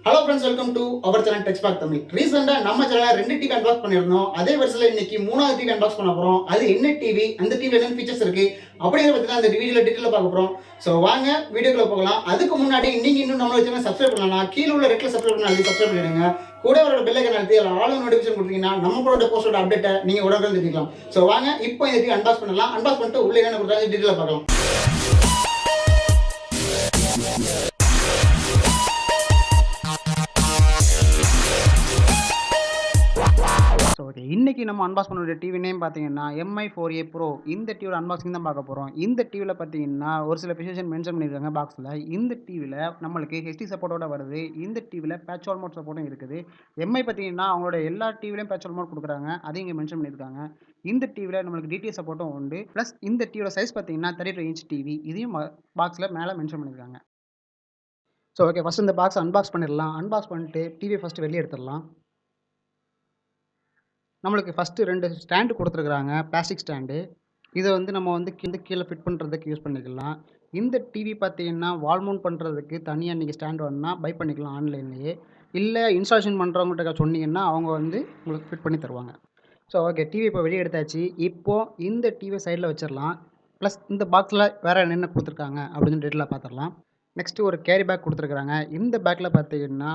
Hello friends, welcome to our channel techsparktamil. Recently நம்ம சேனல்ல ரெண்டு டிவி அன்பாக்ஸ் பண்ணிருந்தோம். அதே வருஷத்துல இன்னைக்கு மூணாவது டிவி அன்பாக்ஸ் பண்ண போறோம். அது என்ன டிவி, அந்த டிவில என்ன ஃபீச்சர்ஸ் இருக்கு அப்படிங்கறத பத்தி தான் இந்த வீடியோல டீடைலா பார்க்க போறோம். சோ வாங்க வீடியோக்குள்ள போகலாம். அதுக்கு முன்னாடி நீங்க இன்னும் நம்ம சேனலை சப்ஸ்கிரைப் பண்ணலனா கீழ உள்ள ரெட் கலர் சப்ஸ்கிரைப் பண்ணி சப்ஸ்கிரைப் பண்ணிடுங்க. கூட வர பெல் ஐகான் அழுத்தி ஆல் நோட்டிஃபிகேஷன் கொடுத்தீங்கன்னா நம்ம போற போஸ்டோட அப்டேட்டை நீங்க உடனே தெரிஞ்சுக்கலாம். சோ வாங்க இப்போ இந்த டிவி அன்பாக்ஸ் பண்ணலாம். அன்பாக்ஸ் பண்ணிட்டு உள்ள என்ன கொடுத்தாங்க டீடைலா பார்க்கலாம். ஸோ ஓகே, இன்றைக்கி நம்ம அன்பாக்ஸ் பண்ண டிவி நேம் பார்த்தீங்கன்னா MI4A Pro. இந்த டிவியோட அன்பாக்சிங் தான் பார்க்க போகிறோம். இந்த டிவியில் பார்த்தீங்கன்னா ஒரு சில ஸ்பெசிஃபிகேஷன் மென்ஷன் பண்ணியிருக்காங்க பாக்ஸில். இந்த டிவியில் நம்மளுக்கு ஹெச்டி சப்போர்ட்டோட வருது. இந்த டிவியில் பேட்ச் வால் மோட் சப்போர்ட்டும் இருக்குது. MI பார்த்தீங்கன்னா அவங்களோட எல்லா டிவிலையும் பேட்ச் வால் மோட் கொடுக்குறாங்க, அதையும் இங்கே மென்ஷன் பண்ணியிருக்காங்க. இந்த டிவியில் நம்மளுக்கு டிடிஎஸ் சப்போர்ட்டும் உண்டு. ப்ளஸ் இந்த டிவியோட சைஸ் பார்த்தீங்கன்னா 32 இன்ச் டிவி. இதையும் பாக்ஸில் மேலே மென்ஷன் பண்ணியிருக்காங்க. ஸோ ஓகே, ஃபஸ்ட் இந்த பாக்ஸ் அன்பாக்ஸ் பண்ணிடலாம். அன்பாக்ஸ் பண்ணிட்டு டிவியை ஃபஸ்ட்டு வெளியே எடுத்துடலாம். நம்மளுக்கு ஃபஸ்ட்டு 2 ஸ்டாண்டு கொடுத்துருக்குறாங்க, பிளாஸ்டிக் ஸ்டாண்டு. இதை நம்ம கீழே ஃபிட் பண்ணுறதுக்கு யூஸ் பண்ணிக்கலாம். இந்த டிவி பார்த்தீங்கன்னா வால் மவுண்ட் பண்ணுறதுக்கு தனியாக நீங்கள் ஸ்டாண்ட் வேணுன்னா பை பண்ணிக்கலாம் ஆன்லைன்லேயே. இல்லை இன்ஸ்டாலேஷன் பண்ணுறவங்கள்ட்ட சொன்னீங்கன்னா அவங்க உங்களுக்கு ஃபிட் பண்ணி தருவாங்க. ஸோ ஓகே, டிவி இப்போ வெளியே எடுத்தாச்சு. இப்போது இந்த டிவியை சைடில் வச்சிடலாம். ப்ளஸ் இந்த பாக்ஸில் வேறு என்னென்ன கொடுத்துருக்காங்க அப்படின்னு டீட்டெயிலாக பார்த்துடலாம். நெக்ஸ்ட்டு ஒரு கேரி பேக் கொடுத்துருக்குறாங்க. இந்த பேக்கில் பார்த்தீங்கன்னா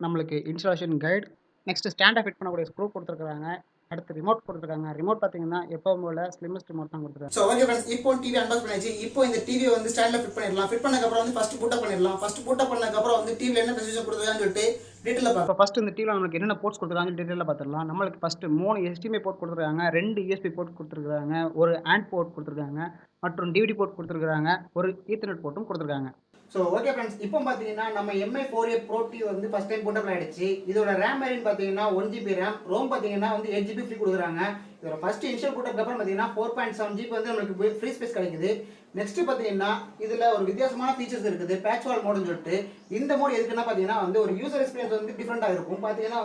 நம்மளுக்கு இன்ஸ்டாலேஷன் கைட், நெக்ஸ்ட் ஸ்டாண்டை ஃபிட் பண்ணக்கூடிய ஸ்க்ரூ கொடுத்துருக்காங்க. அடுத்து ரிமோட் கொடுத்துருக்காங்க. ரிமோட் பார்த்தீங்கன்னா எப்பவும் போல ஸ்லிம்மஸ்ட் ரிமோட் தான் கொடுத்துருக்காங்க. ஸோ ஓகே ஃப்ரெண்ட்ஸ், இப்போ டிவி அன்பாக்ஸ் பண்ணியாச்சு. இப்போ இந்த டிவியை ஸ்டாண்டில் ஃபிட் பண்ணிடலாம். ஃபிட் பண்ணதுக்கப்புறம் ஃபஸ்ட்டு பூட்டப் பண்ணிடலாம். ஃபஸ்ட்டு பூட்டப் பண்ணதுக்கப்புறம் டிவியில் என்ன ஸ்பெசிஃபிகேஷன் கொடுத்துருக்கான்னு சொல்லிட்டு டீட்டெயிலாக பார்ப்போம். ஃபஸ்ட்டு இந்த டிவியில் நம்மளுக்கு என்னென்ன போர்ட்ஸ் கொடுத்துருக்காங்க டீட்டெயிலாக பார்த்துடலாம். நம்மளுக்கு ஃபஸ்ட்டு 3 HDMI போர்ட் கொடுத்துருக்காங்க, 2 USB போர்ட் கொடுத்துருக்காங்க, ஒரு AND போர்ட் கொடுத்துருக்காங்க, மற்றும் DVD போர்ட் கொடுத்துருக்காங்க, ஒரு ஈத்தர்நெட் போர்ட்டும் கொடுத்துருக்காங்க. ஸோ ஓகே ஃப்ரெண்ட்ஸ், இப்போ பார்த்தீங்கன்னா நம்ம MI4A Pro TV first time portable ஆகிடுச்சு. இதோட ரேம் வேரியன்ட் பார்த்தீங்கன்னா 1GB ரேம், ரோம் பார்த்தீங்கன்னா 8GB ஃப்ரீ கொடுக்குறாங்க. இதோட ஃபஸ்ட் இனிஷியல் போட்டதுக்கு அப்புறம் பார்த்தீங்கன்னா 4.7GB நம்மளுக்கு ஃப்ரீ ஸ்பேஸ் கிடைக்குது. நெக்ஸ்ட் பார்த்தீங்கன்னா இதில் ஒரு வித்தியாசமான ஃபீச்சர்ஸ் இருக்குது, பேட்ச் வால் மோடுன்னு சொல்லிட்டு. இந்த மோடு எதுக்குன்னா பார்த்தீங்கன்னா ஒரு யூசர் எக்ஸ்பீரியன்ஸ் டிஃப்ரெண்டாக இருக்கும். பார்த்தீங்கன்னா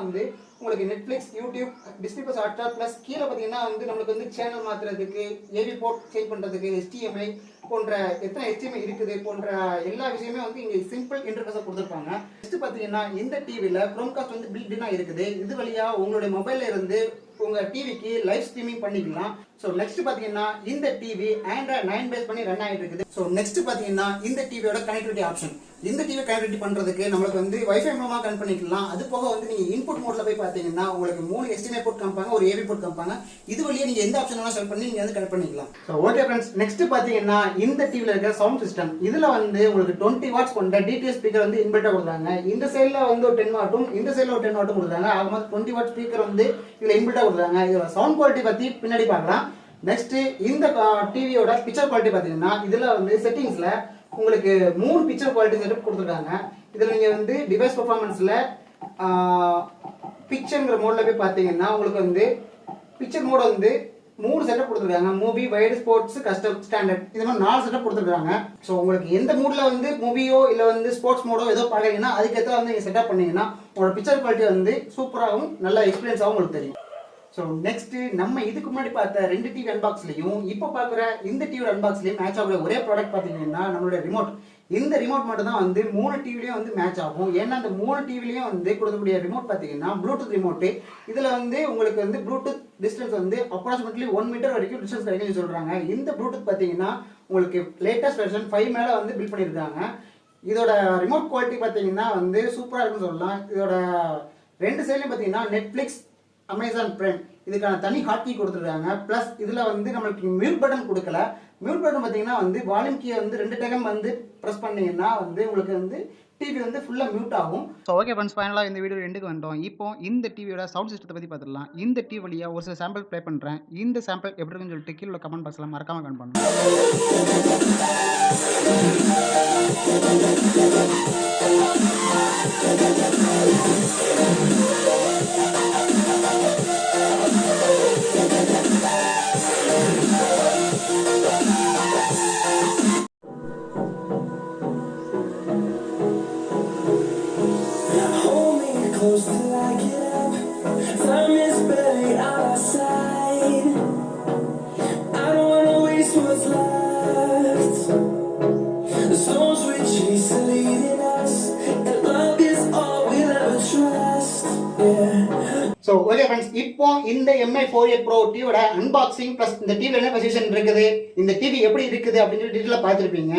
உங்களுக்கு Netflix, YouTube, Disney plus, Hotstar plus கீழே பார்த்தீங்கன்னா நம்மளுக்கு சேனல் மாற்றுறதுக்கு, ஏவி போர்ட் சேஞ்ச் பண்ணுறதுக்கு, HDMI போன்ற எத்தனை HDMI இருக்குது போன்ற எல்லா விஷயமே இங்கே சிம்பிள் இன்டர்ஃபேஸாக கொடுத்துருப்பாங்க. நெக்ஸ்ட் பார்த்தீங்கன்னா இந்த டிவியில் குரோம்காஸ்ட் பில்ட்-இன்னாக இருக்குது. இது வழியாக உங்களுடைய மொபைலில் இருந்து உங்கள் டிவிக்கு லைவ் ஸ்ட்ரீமிங் பண்ணிக்கலாம். ஸோ நெக்ஸ்ட் பார்த்தீங்கன்னா இந்த டிவி Android 9 பேஸ் பண்ணி ரன் ஆகிட்டு இருக்குது. ஸோ நெக்ஸ்ட் பார்த்தீங்கன்னா இந்த டிவியோட கனெக்டிவிட்டி ஆப்ஷன். இந்த டிவி கனெக்டிவிட்டி பண்ணுறதுக்கு நம்மளுக்கு வைஃபை மூலமாக கனெக்ட் பண்ணிக்கலாம். அது போக நீங்கள் இன்புட் மோட்ல போய் பார்த்தீங்கன்னா உங்களுக்கு 3 HDMI போர்ட் காமிப்பாங்க, ஒரு AV போர்ட் காமிப்பாங்க. இது வழியாக நீங்கள் எந்த ஆப்ஷன் வேணாலும் செலக்ட் பண்ணி நீங்கள் கனெக்ட் பண்ணிக்கலாம். ஸோ ஓகே ஃப்ரெண்ட்ஸ், நெக்ஸ்ட் பார்த்தீங்கன்னா இந்த டிவியில் இருக்கிற சவுண்ட் சிஸ்டம். இதில் உங்களுக்கு 20 வாட்ஸ் கொண்ட DTS ஸ்பீக்கர் இன்பில்ட்டாக கொடுத்தாங்க. இந்த சைடில் ஒரு 10 வாட்டும், இந்த சைடில் ஒரு 10 வாட்டும் கொடுத்தாங்க. ஆகும்போது 20 வாட் ஸ்பீக்கர் இதில் இன்பில்ட்டாக கொடுத்தாங்க. இதோட சவுண்ட் குவாலிட்டி பற்றி பின்னாடி பார்க்கலாம். நெக்ஸ்ட் இந்த டிவியோட பிக்சர் குவாலிட்டி பார்த்தீங்கன்னா இதில் செட்டிங்ஸில் உங்களுக்கு 3 பிக்சர் குவாலிட்டி செட்டப் கொடுத்துருக்காங்க. இதில் நீங்கள் டிவைஸ் பர்ஃபார்மன்ஸில் பிக்சர்ங்கிற மோடில் போய் பார்த்தீங்கன்னா உங்களுக்கு பிக்சர் மோட 3 செட்டப் கொடுத்துருக்காங்க. Movie, wide, sports, custom, standard. இது மாதிரி 4 செட்டப் கொடுத்துருக்காங்க. ஸோ உங்களுக்கு எந்த மூடில் மூவியோ இல்லை ஸ்போர்ட்ஸ் மோடோ ஏதோ பார்க்குறீங்கன்னா அதுக்கேற்ற நீங்கள் செட்டப் பண்ணீங்கன்னா உங்களோட பிக்சர் குவாலிட்டி சூப்பராகவும் நல்ல எக்ஸ்பீரியன்ஸாகவும் உங்களுக்கு தெரியும். ஸோ நெக்ஸ்ட் நம்ம இதுக்கு முன்னாடி பார்த்த 2 டிவி அன்பாக்ஸ்லையும் இப்போ பார்க்குற இந்த டிவி அன்பாக்ஸ்லையும் மேட்ச் ஆகிற ஒரே ப்ராடக்ட் பார்த்தீங்கன்னா நம்மளோட ரிமோட். இந்த ரிமோட் மட்டும் தான் 3 டிவிலையும் மேட்ச் ஆகும். ஏன்னா அந்த 3 டிவிலையும் கொடுக்கக்கூடிய ரிமோட் பார்த்தீங்கன்னா ப்ளூடூத் ரிமோட்டு. இதில் உங்களுக்கு ப்ளூடூத் டிஸ்டன்ஸ் அப்ராக்சிமேட்லி 1 மீட்டர் வரைக்கும் டிஸ்டன்ஸ் கிடைக்குன்னு சொல்கிறாங்க. இந்த ப்ளூடூத் பார்த்தீங்கன்னா உங்களுக்கு லேட்டஸ்ட் வெர்ஷன் 5 மேலே பில்ட் பண்ணியிருக்காங்க. இதோட ரிமோட் குவாலிட்டி பார்த்தீங்கன்னா சூப்பராக இருக்குன்னு சொல்லலாம். இதோட 2 சைட்லையும் பார்த்தீங்கன்னா நெட்ஃப்ளிக்ஸ், அமேசான் பிரைம் இதுக்கான தனி ஹாட் கீ கொடுத்துருக்காங்க. ப்ளஸ் இதில் நம்மளுக்கு மியூட் பட்டன் கொடுக்கல. மியூட் பட்டன் பார்த்தீங்கன்னா வால்யூம் கீயை 2 டைம் ப்ரெஸ் பண்ணீங்கன்னா உங்களுக்கு டிவி ஃபுல்லாக மியூட் ஆகும். ஸோ ஓகே ஃப்ரெண்ட்ஸ், ஃபைனலாக இந்த வீடியோ எண்டுக்கு வந்துட்டோம். இப்போ இந்த டிவியோட சவுண்ட் சிஸ்டத்தை பற்றி பார்த்துடலாம். இந்த டிவி வழியாக ஒரு சில சாம்பிள் ப்ளே பண்ணுறேன். இந்த சாம்பிள் எப்படி இருக்குன்னு சொல்லிட்டு கீழே கமெண்ட் பாக்ஸில் மறக்காமல் கமெண்ட் பண்ணுங்க. Close till I get up. Time is barely on our side. I don't wanna waste what's left. The storms we chase are leading us, and love is all so okay friends, இப்போ இந்த MI 4A Pro டிவியோட unboxing plus இந்த டிவியில் என்ன position இருக்குது, இந்த TV எப்படி இருக்குது அப்படின்னு சொல்லி டீட்டெயிலாக பார்த்துருப்பீங்க.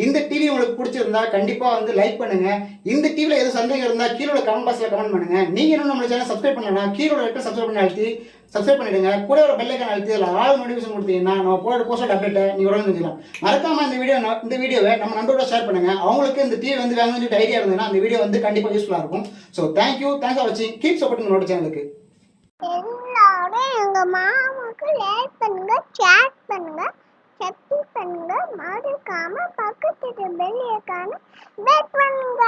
இந்த டிவி உங்களுக்கு பிடிச்சிருந்தா கண்டிப்பாக வந்து லைக் பண்ணுங்க. இந்த டிவியில் எதுவும் சந்தேகம் இருந்தால் கீழே கமெண்ட் பாக்ஸில் கமெண்ட் பண்ணுங்க. நீங்கள் இன்னும் நம்ம சேனல் சப்ஸ்கிரைப் பண்ணலாம், கீழே இருக்க சப்ஸ்கிரைப் பண்ணி அழுத்தி சப்ஸ்கிரைப் பண்ணிடுங்க. கூட ஒரு பெல் ஐக்கான் அழுத்தி அதில் ஆல் நோட்டிஃபிகேஷன் கொடுத்தீங்கன்னா நம்ம போட போஸ்ட் அப்டேட்டை நீங்கள் உடனே தெரிஞ்சுக்கலாம். மறக்காம இந்த வீடியோவை நம்ம நண்பரோட ஷேர் பண்ணுங்க. அவங்களுக்கு இந்த டிவி வந்து வேணும்னு சொல்லிட்டு ஐடியா இருந்ததுன்னா அந்த வீடியோ வந்து கண்டிப்பாக யூஸ்ஃபுல்லாக இருக்கும். ஸோ தேங்க்ஸ் ஃபார் வாட்சிங். கீப் சப்போர்ட்டிங் நம்மளோட சேனலுக்கு. எல்லாரும் எங்க மாமாவுக்கு லைக் பண்ணுங்க, ஷேர் பண்ணுங்க, சப்ஸ்கிரைப் பண்ணுங்க, மறக்காம பக்கத்துல பெல் ஐகானை கிளிக் பண்ணுங்க.